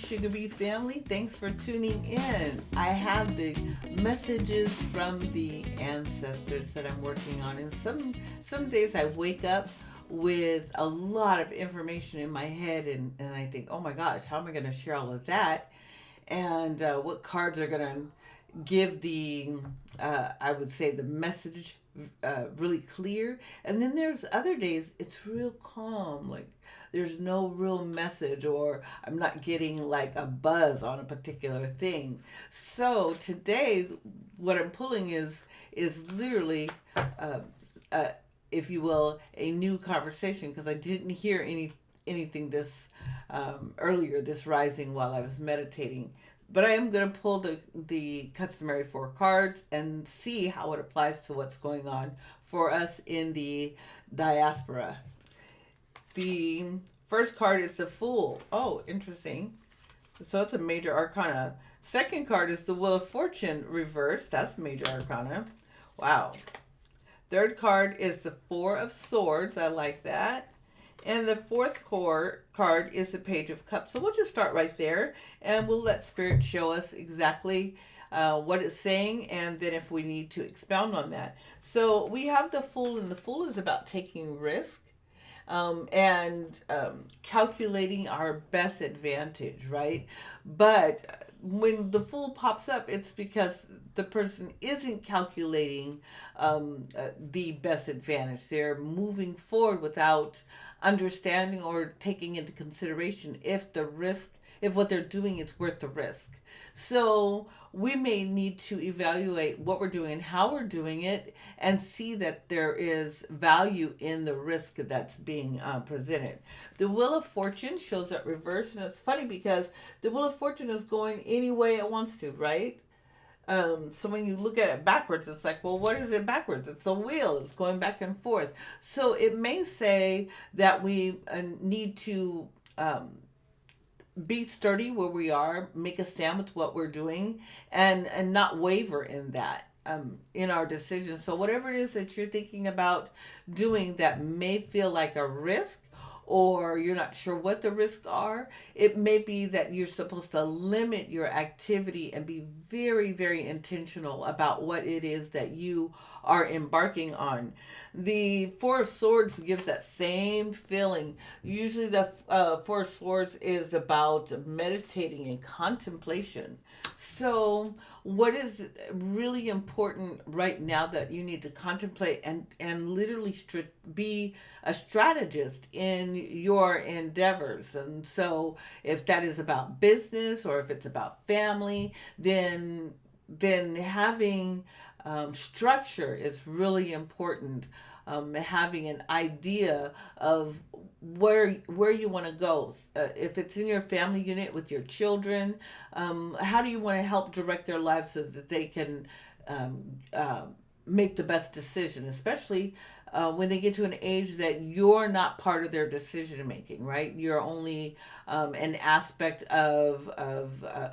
Sugahbee family. Thanks for tuning in. I have the messages from the ancestors that I'm working on, and some days I wake up with a lot of information in my head, and I think, oh my gosh, how am I going to share all of that? And what cards are going to give the I would say the message really clear. And then there's other days it's real calm, like there's no real message, or I'm not getting like a buzz on a particular thing. So today what I'm pulling is literally uh, uh, if you will, a new conversation, because I didn't hear anything this earlier this rising while I was meditating. But I am going to pull the customary four cards and see how it applies to what's going on for us in the diaspora. The first card is the Fool. Oh, interesting. So it's a major arcana. Second card is the Wheel of Fortune reversed. That's major arcana. Wow. Third card is the Four of Swords. I like that. And the fourth card is the Page of Cups. So we'll just start right there, and we'll let Spirit show us exactly what it's saying, and then if we need to expound on that. So we have the Fool, and the Fool is about taking risk and calculating our best advantage, right? But when the Fool pops up, it's because the person isn't calculating the best advantage. They're moving forward without understanding or taking into consideration if what they're doing is worth the risk. So we may need to evaluate what we're doing and how we're doing it, and see that there is value in the risk that's being presented. The Wheel of Fortune shows up reversed, and it's funny because the Wheel of Fortune is going any way it wants to, right? So when you look at it backwards, it's like, well, what is it backwards? It's a wheel. It's going back and forth. So it may say that we need to be sturdy where we are, make a stand with what we're doing, and not waver in that. In our decisions. So whatever it is that you're thinking about doing that may feel like a risk, or you're not sure what the risks are, it may be that you're supposed to limit your activity and be very, very intentional about what it is that you are embarking on. The Four of Swords gives that same feeling. Usually the Four of Swords is about meditating and contemplation. So what is really important right now that you need to contemplate and literally be a strategist in your endeavors. And so if that is about business or if it's about family, then having structure is really important. Having an idea of where you want to go. If it's in your family unit with your children, how do you want to help direct their lives so that they can um, make the best decision, especially when they get to an age that you're not part of their decision making, right? You're only an aspect of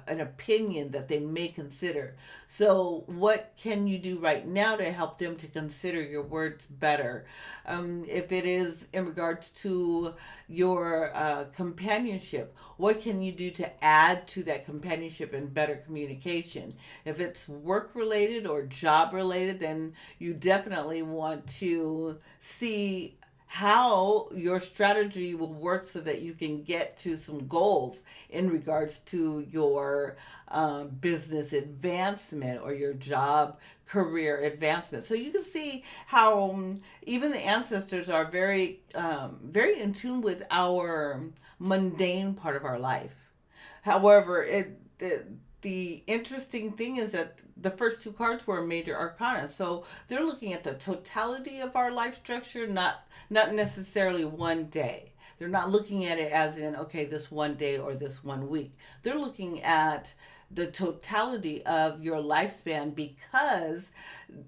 an opinion that they may consider. So what can you do right now to help them to consider your words better? If it is in regards to your companionship, what can you do to add to that companionship and better communication? If it's work related or job related, then you definitely want to see how your strategy will work so that you can get to some goals in regards to your business advancement or your job career advancement. So you can see how even the ancestors are very in tune with our mundane part of our life. However, the interesting thing is that the first two cards were major arcana, so they're looking at the totality of our life structure, not necessarily one day. They're not looking at it as in, okay, this one day or this one week. They're looking at the totality of your lifespan, because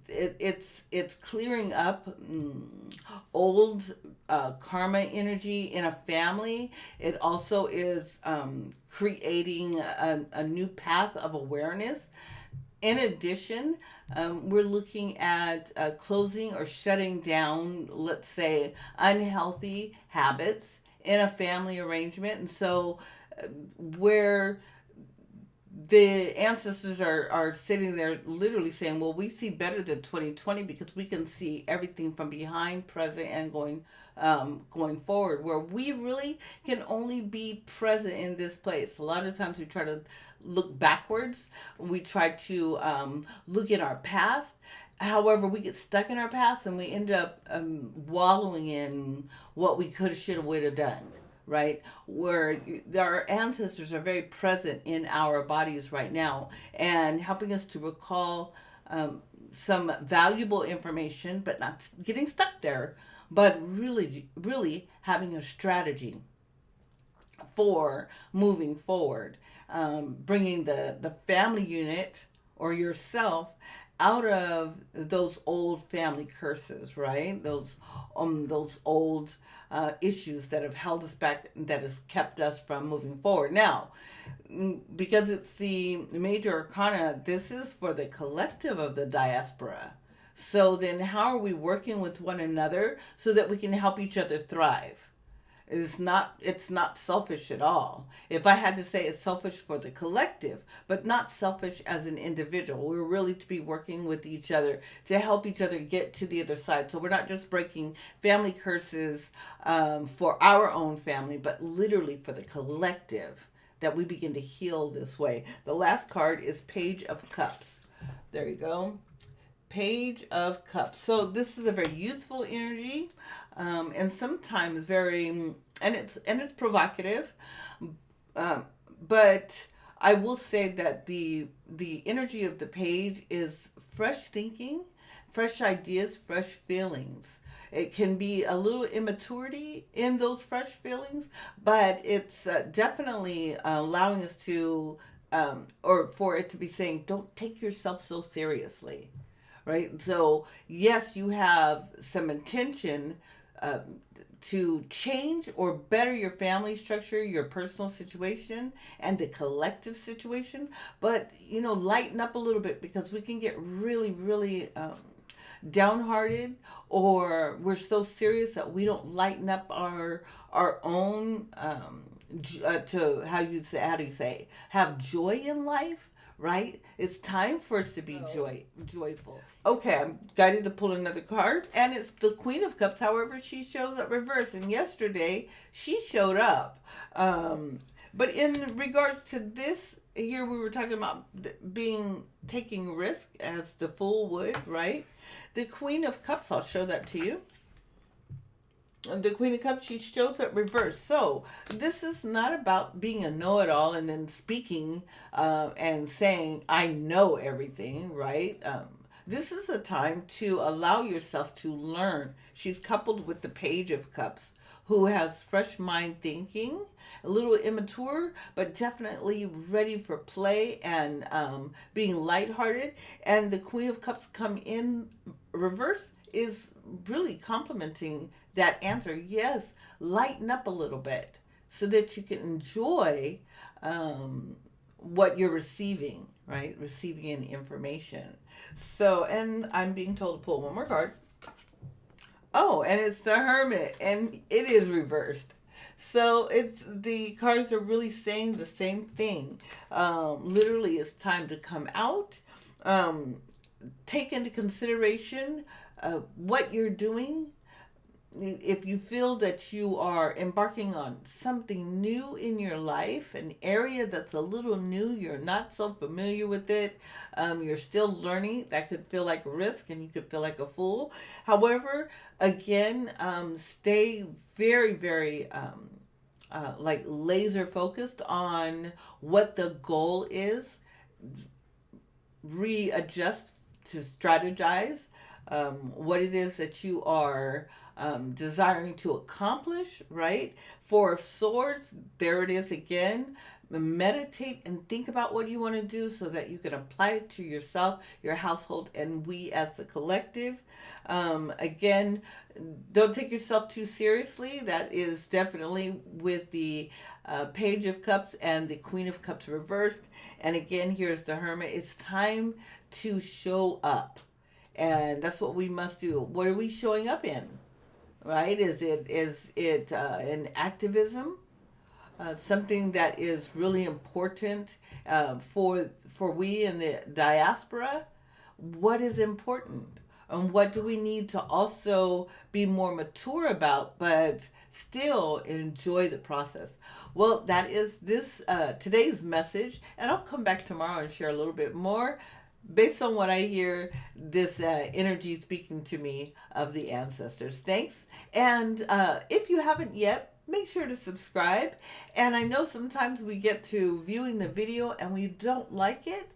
it's clearing up old karma energy in a family. It also is creating a new path of awareness. In addition, we're looking at closing or shutting down, let's say, unhealthy habits in a family arrangement. And so where the ancestors are sitting there literally saying, well, we see better than 2020 because we can see everything from behind, present, and going forward, where we really can only be present in this place. A lot of times we try to look backwards, we try to look at our past. However, we get stuck in our past and we end up wallowing in what we could have, should have, would have done, right? Where our ancestors are very present in our bodies right now and helping us to recall some valuable information, but not getting stuck there, but really, really having a strategy for moving forward, bringing the family unit or yourself out of those old family curses, right? Those old issues that have held us back, that has kept us from moving forward. Now, because it's the major arcana, this is for the collective of the diaspora. So then, how are we working with one another so that we can help each other thrive? It's not selfish at all. If I had to say, it's selfish for the collective, but not selfish as an individual. We're really to be working with each other to help each other get to the other side. So we're not just breaking family curses for our own family, but literally for the collective, that we begin to heal this way. The last card is Page of Cups. There you go. Page of Cups. So this is a very youthful energy, and sometimes very, and it's provocative, but I will say that the energy of the page is fresh thinking, fresh ideas, fresh feelings. It can be a little immaturity in those fresh feelings, but it's definitely allowing us to, or for it to be saying, don't take yourself so seriously, right? So, yes, you have some intention uh, to change or better your family structure, your personal situation, and the collective situation, but lighten up a little bit, because we can get really, really downhearted, or we're so serious that we don't lighten up our own to, how do you say, have joy in life, right? It's time for us to be joyful. Okay, I'm guided to pull another card, and it's the Queen of Cups. However, she shows up reversed, and yesterday she showed up. But in regards to this here, we were talking about taking risk, as the Fool would, right? The Queen of Cups, I'll show that to you. The Queen of Cups, she shows up reversed. So this is not about being a know-it-all and then speaking and saying, I know everything, right? This is a time to allow yourself to learn. She's coupled with the Page of Cups, who has fresh mind thinking, a little immature, but definitely ready for play and being lighthearted. And the Queen of Cups come in reverse is really complimenting that answer. Yes, lighten up a little bit so that you can enjoy what you're receiving, right? Receiving in information. So, and I'm being told to pull one more card. Oh, and it's the Hermit, and it is reversed. So it's, the cards are really saying the same thing. Literally, it's time to come out. Um, Take into consideration what you're doing. If you feel that you are embarking on something new in your life, an area that's a little new, you're not so familiar with it, you're still learning, that could feel like a risk and you could feel like a fool. However, again, stay very, very like laser focused on what the goal is, readjust to strategize what it is that you are desiring to accomplish, right? Four of Swords, there it is again. Meditate and think about what you want to do so that you can apply it to yourself, your household, and we as the collective. Again, don't take yourself too seriously. That is definitely with the Page of Cups and the Queen of Cups reversed. And again, here's the Hermit. It's time to show up. And that's what we must do. What are we showing up in? Right? Is it in activism? something that is really important for we in the diaspora. What is important, and what do we need to also be more mature about, but still enjoy the process? Well, that is this today's message, and I'll come back tomorrow and share a little bit more based on what I hear, this energy speaking to me of the ancestors. Thanks. And if you haven't yet, make sure to subscribe. And I know sometimes we get to viewing the video and we don't like it.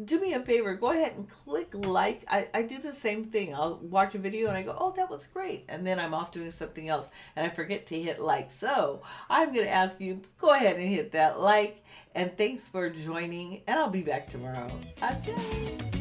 Do me a favor, go ahead and click like. I do the same thing. I'll watch a video and I go, oh, that was great. And then I'm off doing something else and I forget to hit like. So I'm going to ask you, go ahead and hit that like. And thanks for joining. And I'll be back tomorrow. Ashe.